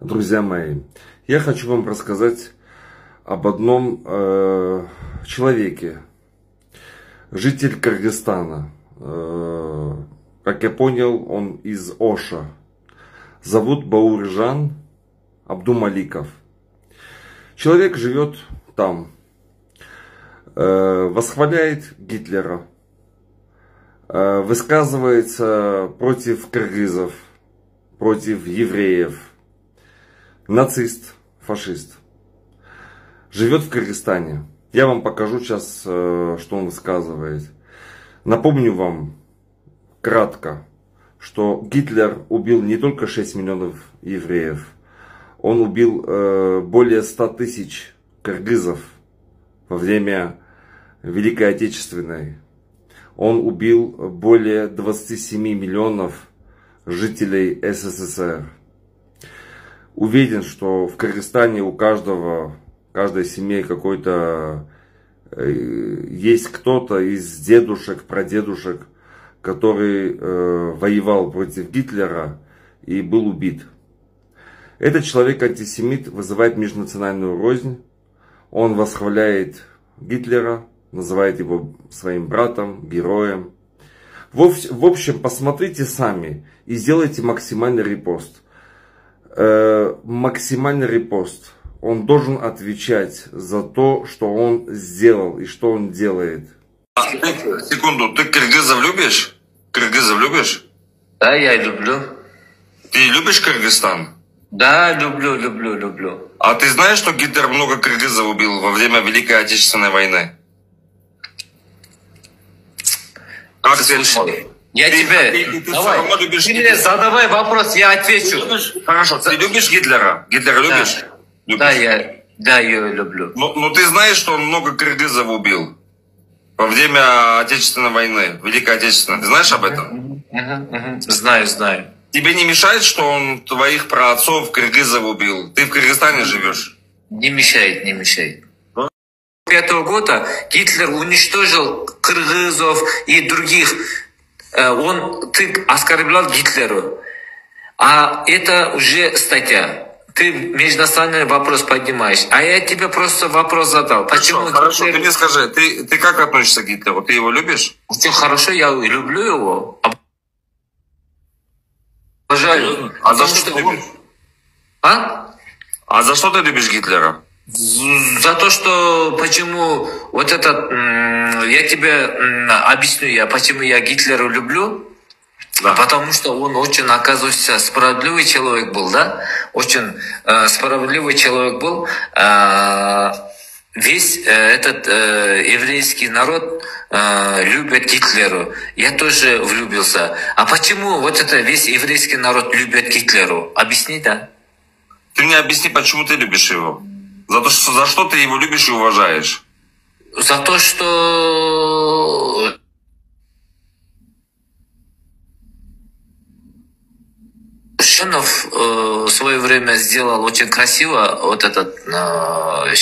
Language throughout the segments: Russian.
Друзья мои, я хочу вам рассказать об одном человеке, житель Кыргызстана. Как я понял, он из Оша. Зовут Бауржан Абдумаликов. Человек живет там, восхваляет Гитлера, высказывается против кыргызов, против евреев. Нацист, фашист. Живет в Кыргызстане. Я вам покажу сейчас, что он высказывает. Напомню вам кратко, что Гитлер убил не только 6 миллионов евреев. Он убил более 100 тысяч кыргызов во время Великой Отечественной. Он убил более 27 миллионов жителей СССР. Уверен, что в Кыргызстане у каждой семьи какой-то есть кто-то из дедушек, прадедушек, который воевал против Гитлера и был убит. Этот человек антисемит, вызывает межнациональную рознь. Он восхваляет Гитлера, называет его своим братом, героем. В общем, посмотрите сами и сделайте максимальный репост. Максимальный репост. Он должен отвечать за то, что он сделал и что он делает. Секунду, ты кыргызов любишь? Кыргызов любишь? Да, я люблю. Ты любишь Кыргызстан? Да, люблю. А ты знаешь, что Гитлер много кыргызов убил во время Великой Отечественной войны? Как Слушай, я тебе... Давай, ты мне задавай вопрос, я отвечу. Хорошо, ты любишь Гитлера? Гитлера любишь? Да, я люблю. Но ты знаешь, что он много кыргызов убил во время Отечественной войны, Великой Отечественной. Ты знаешь об этом? Знаю. Тебе не мешает, что он твоих праотцов кыргызов убил? Ты в Кыргызстане живешь? Не мешает. 1945 года Гитлер уничтожил кыргызов и других. Ты оскорблял Гитлеру. А это уже статья. Ты межнациональный вопрос поднимаешь. А я тебе просто вопрос задал. Почему Хорошо, ты мне скажи, ты как относишься к Гитлеру? Ты его любишь? Очень хорошо, я люблю его. Обожаю. А за что ты любишь? А за что ты любишь Гитлера? За то, что почему вот этот, я тебе объясню, почему я Гитлера люблю. Да. Потому что он очень, оказывается, справедливый человек был, да? Очень справедливый человек был. Весь этот еврейский народ любит Гитлеру. Я тоже влюбился. А почему вот это весь еврейский народ любит Гитлеру? Объясни, да? Ты мне объясни, почему ты любишь его? За что ты его любишь и уважаешь? За то, что... Шенов в свое время сделал очень красиво вот этот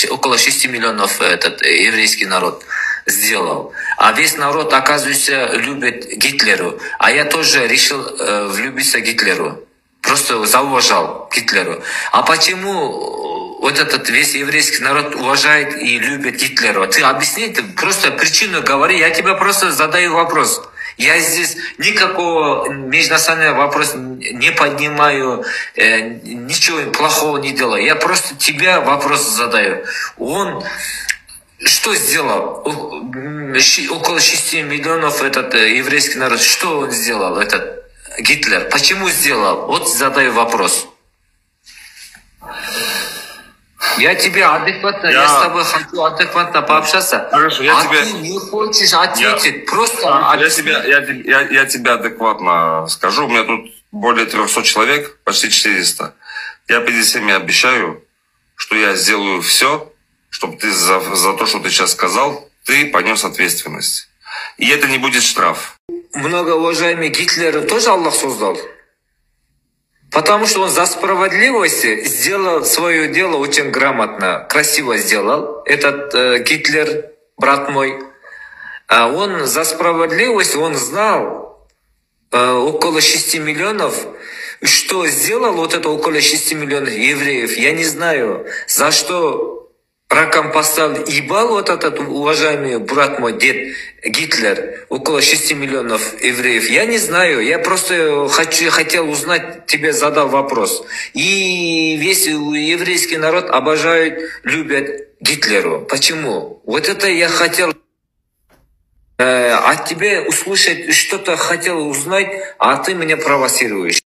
около 6 миллионов этот еврейский народ сделал. А весь народ, оказывается, любит Гитлеру. А я тоже решил влюбиться Гитлеру. Просто зауважал Гитлеру. А почему вот этот весь еврейский народ уважает и любит Гитлеру? Ты объясни, ты просто причину говори, я тебе просто задаю вопрос. Я здесь никакого межнационального вопроса не поднимаю, ничего плохого не делаю. Я просто тебе вопрос задаю. Он что сделал? Около 6 миллионов этот еврейский народ. Что он сделал, этот Гитлер? Почему сделал? Вот задаю вопрос. Я тебе адекватно, я с тобой хочу адекватно пообщаться. Хорошо, ты не хочешь ответить, просто... Я тебе адекватно скажу. У меня тут более 300 человек, почти 400. Я перед всеми обещаю, что я сделаю все, чтобы ты за то, что ты сейчас сказал, ты понес ответственность. И это не будет штраф. Многоуважаемый Гитлер тоже Аллах создал. Потому что он за справедливость сделал свое дело очень грамотно, красиво сделал. Этот Гитлер, брат мой, он за справедливость, он знал около 6 миллионов Что сделал вот это около 6 миллионов евреев, я не знаю. За что раком поставил, ебал вот этот уважаемый брат мой, дед Гитлер, около 6 миллионов евреев. Я не знаю, я просто хотел узнать, тебе задал вопрос. И весь еврейский народ обожает, любят Гитлеру. Почему? Вот это я хотел от тебя услышать, что-то хотел узнать, а ты меня провоцируешь.